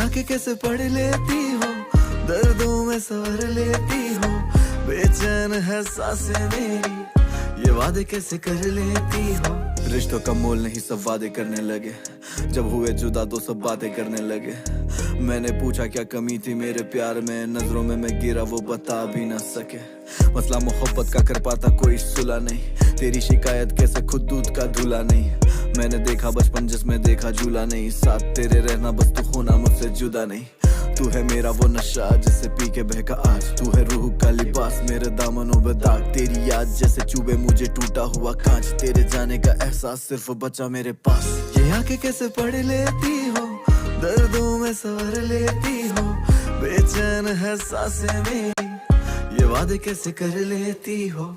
आंखें कैसे पढ़ लेती हो, दर्दों में सवर लेती हो, बेचैन है सांसें मेरी, ये वादे कैसे कर लेती हो। रिश्तों का मोल नहीं सब वादे करने लगे, जब हुए जुदा तो सब बातें करने लगे। मैंने पूछा क्या कमी थी मेरे प्यार में, नजरों में मैं गिरा वो बता भी ना सके। मसला मोहब्बत का कर पाता कोई सुला नहीं, तेरी शिकायत कैसे खुद दूध का धुला नहीं। मैंने देखा बचपन जिसमें देखा झूला नहीं, साथ तेरे रहना बस तू होना मुझसे जुदा नहीं। तू है मेरा वो नशा जिससे पी के बहका आज, तू है रूह का लिबास मेरे दामनों में दाग। तेरी याद जैसे चुभे मुझे टूटा हुआ कांच, तेरे जाने का एहसास सिर्फ बचा मेरे पास। ये आंखें कैसे पढ़ लेती हो, दर्दों में सवर लेती हो, बेचैन है सांसें मेरी, ये वादे कैसे कर लेती हो।